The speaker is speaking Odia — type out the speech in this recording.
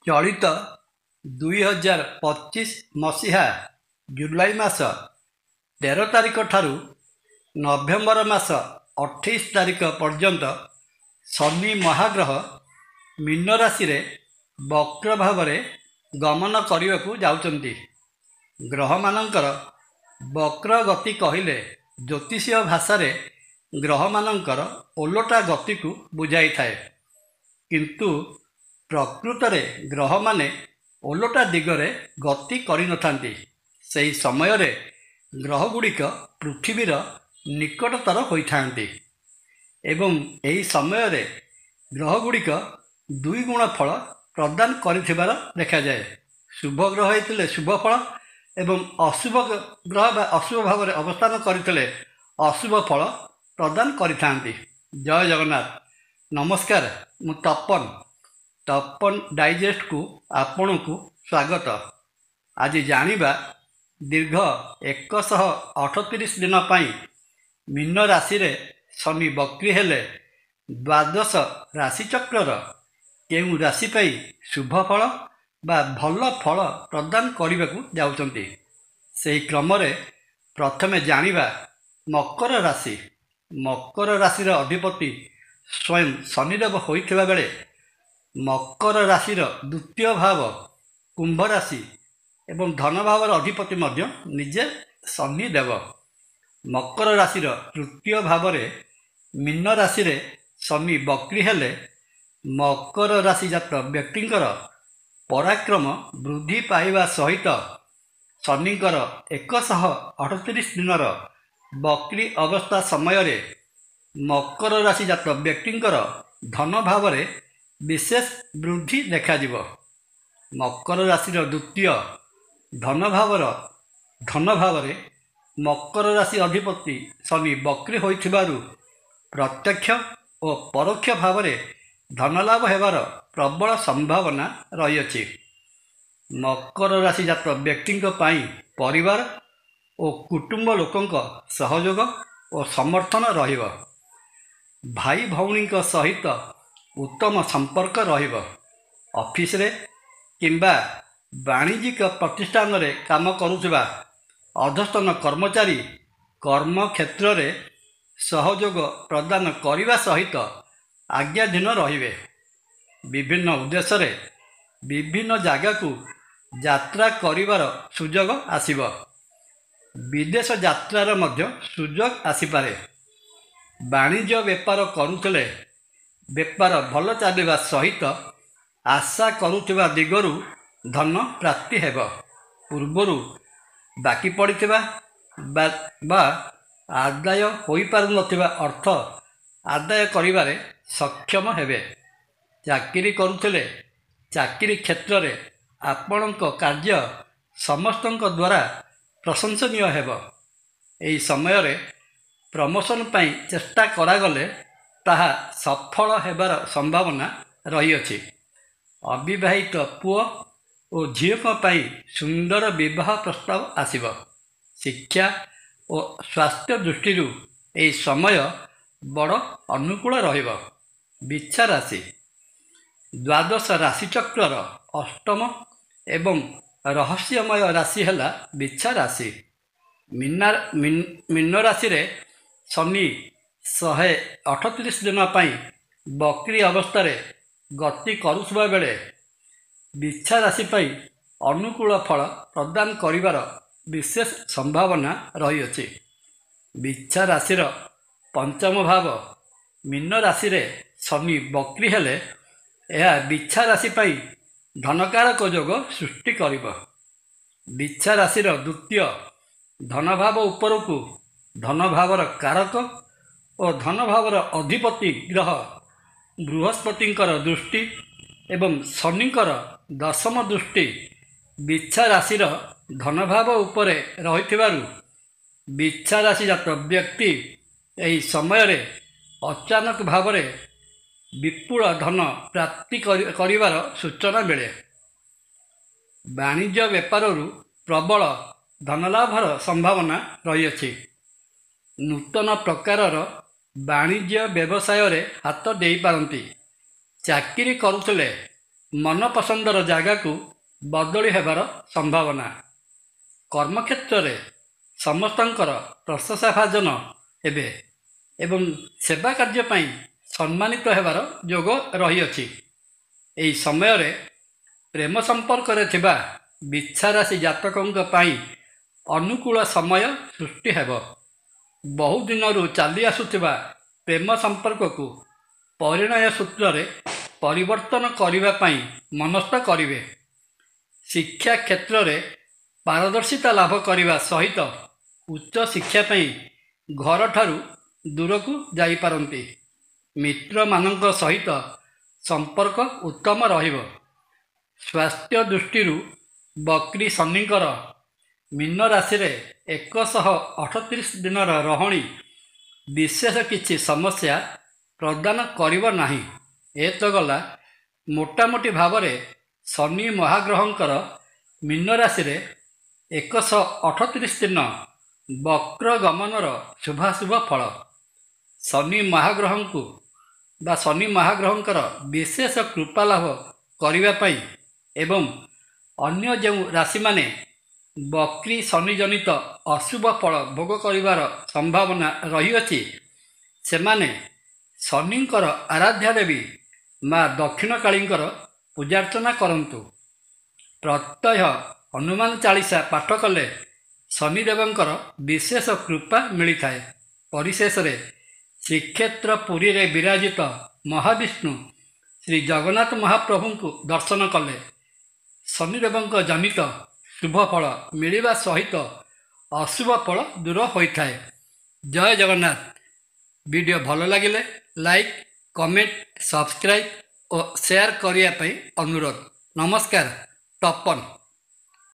ଚଳିତ 2025 ମସିହା ଜୁଲାଇ ମାସ 13 ତାରିଖ ଠାରୁ ନଭେମ୍ବର ମାସ 28 ତାରିଖ ପର୍ଯ୍ୟନ୍ତ ଶନି ମହାଗ୍ରହ ମୀନ ରାଶିରେ ବକ୍ର ଭାବରେ ଗମନ କରିବାକୁ ଯାଉଛନ୍ତି। ଗ୍ରହମାନଙ୍କର ବକ୍ର ଗତି କହିଲେ ଜ୍ୟୋତିଷୀୟ ଭାଷାରେ ଗ୍ରହମାନଙ୍କର ଓଲଟା ଗତିକୁ ବୁଝାଇଥାଏ, କିନ୍ତୁ ପ୍ରକୃତରେ ଗ୍ରହମାନେ ଓଲଟା ଦିଗରେ ଗତି କରିନଥାନ୍ତି। ସେହି ସମୟରେ ଗ୍ରହଗୁଡ଼ିକ ପୃଥିବୀର ନିକଟତର ହୋଇଥାନ୍ତି ଏବଂ ଏହି ସମୟରେ ଗ୍ରହଗୁଡ଼ିକ ଦୁଇଗୁଣ ଫଳ ପ୍ରଦାନ କରିଥିବାର ଦେଖାଯାଏ। ଶୁଭ ଗ୍ରହ ହୋଇଥିଲେ ଶୁଭ ଫଳ ଏବଂ ଅଶୁଭ ଗ୍ରହ ବା ଅଶୁଭ ଭାବରେ ଅବସ୍ଥାନ କରିଥିଲେ ଅଶୁଭ ଫଳ ପ୍ରଦାନ କରିଥାନ୍ତି। ଜୟ ଜଗନ୍ନାଥ। ନମସ୍କାର, ମୁଁ ତପନ ଡାଇଜେଷ୍ଟକୁ ଆପଣଙ୍କୁ ସ୍ୱାଗତ। ଆଜି ଜାଣିବା ଦୀର୍ଘ 138 ଦିନ ପାଇଁ ମୀନ ରାଶିରେ ଶନି ବକ୍ରୀ ହେଲେ ଦ୍ୱାଦଶ ରାଶିଚକ୍ରର କେଉଁ ରାଶି ପାଇଁ ଶୁଭ ଫଳ ବା ଭଲ ଫଳ ପ୍ରଦାନ କରିବାକୁ ଯାଉଛନ୍ତି। ସେହି କ୍ରମରେ ପ୍ରଥମେ ଜାଣିବା ମକର ରାଶି। ମକର ରାଶିର ଅଧିପତି ସ୍ୱୟଂ ଶନିଦେବ ହୋଇଥିବା ବେଳେ ମକର ରାଶିର ଦ୍ୱିତୀୟ ଭାବ କୁମ୍ଭ ରାଶି ଏବଂ ଧନ ଭାବର ଅଧିପତି ମଧ୍ୟ ନିଜେ ଶନିଦେବ। ମକର ରାଶିର ତୃତୀୟ ଭାବରେ ମୀନ ରାଶିରେ ଶନି ବକ୍ରୀ ହେଲେ ମକର ରାଶିଜାତ ବ୍ୟକ୍ତିଙ୍କର ପରାକ୍ରମ ବୃଦ୍ଧି ପାଇବା ସହିତ ଶନିଙ୍କର 138 ଦିନର ବକ୍ରୀ ଅବସ୍ଥା ସମୟରେ ମକର ରାଶିଜାତ ବ୍ୟକ୍ତିଙ୍କର ଧନ ଭାବରେ ବିଶେଷ ବୃଦ୍ଧି ଦେଖାଯିବ। ମକର ରାଶିର ଦ୍ୱିତୀୟ ଧନ ଭାବରେ ମକର ରାଶି ଅଧିପତି ଶନି ବକ୍ରୀ ହୋଇଥିବାରୁ ପ୍ରତ୍ୟକ୍ଷ ଓ ପରୋକ୍ଷ ଭାବରେ ଧନଲାଭ ହେବାର ପ୍ରବଳ ସମ୍ଭାବନା ରହିଅଛି। ମକର ରାଶିଜାତ ବ୍ୟକ୍ତିଙ୍କ ପାଇଁ ପରିବାର ଓ କୁଟୁମ୍ବ ଲୋକଙ୍କ ସହଯୋଗ ଓ ସମର୍ଥନ ରହିବ। ଭାଇ ଭଉଣୀଙ୍କ ସହିତ ଉତ୍ତମ ସମ୍ପର୍କ ରହିବ। ଅଫିସରେ କିମ୍ବା ବାଣିଜ୍ୟିକ ପ୍ରତିଷ୍ଠାନରେ କାମ କରୁଥିବା ଅଧସ୍ତନ କର୍ମଚାରୀ କର୍ମକ୍ଷେତ୍ରରେ ସହଯୋଗ ପ୍ରଦାନ କରିବା ସହିତ ଆଜ୍ଞାଧୀନ ରହିବେ। ବିଭିନ୍ନ ଉଦ୍ଦେଶ୍ୟରେ ବିଭିନ୍ନ ଜାଗାକୁ ଯାତ୍ରା କରିବାର ସୁଯୋଗ ଆସିବ। ବିଦେଶ ଯାତ୍ରାର ମଧ୍ୟ ସୁଯୋଗ ଆସିପାରେ। ବାଣିଜ୍ୟ ବେପାର କରୁଥିଲେ ବେପାର ଭଲ ଚାଲିବା ସହିତ ଆଶା କରୁଥିବା ଦିଗରୁ ଧନ ପ୍ରାପ୍ତି ହେବ। ପୂର୍ବରୁ ବାକି ପଡ଼ିଥିବା ବା ଆଦାୟ ହୋଇପାରୁନଥିବା ଅର୍ଥ ଆଦାୟ କରିବାରେ ସକ୍ଷମ ହେବେ। ଚାକିରି କରୁଥିଲେ ଚାକିରି କ୍ଷେତ୍ରରେ ଆପଣଙ୍କ କାର୍ଯ୍ୟ ସମସ୍ତଙ୍କ ଦ୍ୱାରା ପ୍ରଶଂସନୀୟ ହେବ। ଏହି ସମୟରେ ପ୍ରମୋଶନ ପାଇଁ ଚେଷ୍ଟା କରାଗଲେ ତାହା ସଫଳ ହେବାର ସମ୍ଭାବନା ରହିଅଛି। ଅବିବାହିତ ପୁଅ ଓ ଝିଅଙ୍କ ପାଇଁ ସୁନ୍ଦର ବିବାହ ପ୍ରସ୍ତାବ ଆସିବ। ଶିକ୍ଷା ଓ ସ୍ୱାସ୍ଥ୍ୟ ଦୃଷ୍ଟିରୁ ଏହି ସମୟ ବଡ଼ ଅନୁକୂଳ ରହିବ। ବିଛା ରାଶି। ଦ୍ୱାଦଶ ରାଶିଚକ୍ରର ଅଷ୍ଟମ ଏବଂ ରହସ୍ୟମୟ ରାଶି ହେଲା ବିଛା ରାଶି। ମୀନ ରାଶିରେ ଶନି 138 ଦିନ ପାଇଁ ବକ୍ରୀ ଅବସ୍ଥାରେ ଗତି କରୁଥିବା ବେଳେ ବିଛା ରାଶି ପାଇଁ ଅନୁକୂଳ ଫଳ ପ୍ରଦାନ କରିବାର ବିଶେଷ ସମ୍ଭାବନା ରହିଅଛି। ବିଛା ରାଶିର ପଞ୍ଚମ ଭାବ ମୀନ ରାଶିରେ ଶନି ବକ୍ରୀ ହେଲେ ଏହା ବିଛା ରାଶି ପାଇଁ ଧନକାରକ ଯୋଗ ସୃଷ୍ଟି କରିବ। ବିଛା ରାଶିର ଦ୍ୱିତୀୟ ଧନଭାବ ଉପରକୁ ଧନଭାବର କାରକ ଓ ଧନଭାବର ଅଧିପତି ଗ୍ରହ ବୃହସ୍ପତିଙ୍କର ଦୃଷ୍ଟି ଏବଂ ଶନିଙ୍କର ଦଶମ ଦୃଷ୍ଟି ବିଛା ରାଶିର ଧନଭାବ ଉପରେ ରହିଥିବାରୁ ବିଛା ରାଶିଜାତ ବ୍ୟକ୍ତି ଏହି ସମୟରେ ଅଚାନକ ଭାବରେ ବିପୁଳ ଧନ ପ୍ରାପ୍ତି କରିବାର ସୂଚନା ମିଳେ। ବାଣିଜ୍ୟ ବେପାରରୁ ପ୍ରବଳ ଧନଲାଭର ସମ୍ଭାବନା ରହିଅଛି। ନୂତନ ପ୍ରକାରର ବାଣିଜ୍ୟ ବ୍ୟବସାୟରେ ହାତ ଦେଇପାରନ୍ତି। ଚାକିରି କରୁଥିଲେ ମନପସନ୍ଦର ଜାଗାକୁ ବଦଳି ହେବାର ସମ୍ଭାବନା। କର୍ମକ୍ଷେତ୍ରରେ ସମସ୍ତଙ୍କର ପ୍ରଶଂସାଭାଜନ ହେବେ ଏବଂ ସେବା କାର୍ଯ୍ୟ ପାଇଁ ସମ୍ମାନିତ ହେବାର ଯୋଗ ରହିଅଛି। ଏହି ସମୟରେ ପ୍ରେମ ସମ୍ପର୍କରେ ଥିବା ବିଚ୍ଛାରାଶି ଜାତକଙ୍କ ପାଇଁ ଅନୁକୂଳ ସମୟ ସୃଷ୍ଟି ହେବ। ବହୁ ଦିନରୁ ଚାଲି ଆସୁଥିବା ପ୍ରେମ ସମ୍ପର୍କକୁ ପରିଣୟ ସୂତ୍ରରେ ପରିବର୍ତ୍ତନ କରିବା ପାଇଁ ମନସ୍ଥ କରିବେ। ଶିକ୍ଷା କ୍ଷେତ୍ରରେ ପାରଦର୍ଶିତା ଲାଭ କରିବା ସହିତ ଉଚ୍ଚ ଶିକ୍ଷା ପାଇଁ ଘରଠାରୁ ଦୂରକୁ ଯାଇପାରନ୍ତି। ମିତ୍ରମାନଙ୍କ ସହିତ ସମ୍ପର୍କ ଉତ୍ତମ ରହିବ। ସ୍ୱାସ୍ଥ୍ୟ ଦୃଷ୍ଟିରୁ ବକ୍ରୀ ଶନିଙ୍କର ମୀନ ରାଶିରେ 138 ଦିନର ରହଣି ବିଶେଷ କିଛି ସମସ୍ୟା ପ୍ରଦାନ କରିବ ନାହିଁ। ଏତ ଗଲା ମୋଟାମୋଟି ଭାବରେ ଶନି ମହାଗ୍ରହଙ୍କର ମୀନ ରାଶିରେ 138 ଦିନ ବକ୍ର ଗମନର ଶୁଭାଶୁଭ ଫଳ। ଶନି ମହାଗ୍ରହଙ୍କର ବିଶେଷ କୃପା ଲାଭ କରିବା ପାଇଁ ଏବଂ ଅନ୍ୟ ଯେଉଁ ରାଶିମାନେ ବକ୍ରୀ ଶନିଜନିତ ଅଶୁଭ ଫଳ ଭୋଗ କରିବାର ସମ୍ଭାବନା ରହିଅଛି, ସେମାନେ ଶନିଙ୍କର ଆରାଧ୍ୟା ଦେବୀ ମା ଦକ୍ଷିଣକାଳୀଙ୍କର ପୂଜାର୍ଚ୍ଚନା କରନ୍ତୁ। ପ୍ରତ୍ୟହ ହନୁମାନ ଚାଳିଶା ପାଠ କଲେ ଶନିଦେବଙ୍କର ବିଶେଷ କୃପା ମିଳିଥାଏ। ପରିଶେଷରେ ଶ୍ରୀକ୍ଷେତ୍ର ପୁରୀରେ ବିରାଜିତ ମହାବିଷ୍ଣୁ ଶ୍ରୀ ଜଗନ୍ନାଥ ମହାପ୍ରଭୁଙ୍କୁ ଦର୍ଶନ କଲେ ଶନିଦେବଙ୍କ ଜନିତ ଶୁଭ ଫଳ ମିଳିବା ସହିତ ଅଶୁଭ ଫଳ ଦୂର ହୋଇଥାଏ। ଜୟ ଜଗନ୍ନାଥ। ଭିଡ଼ିଓ ଭଲ ଲାଗିଲେ ଲାଇକ୍, କମେଣ୍ଟ, ସବସ୍କ୍ରାଇବ୍ ଓ ସେୟାର କରିବା ପାଇଁ ଅନୁରୋଧ। ନମସ୍କାର। ତପନ।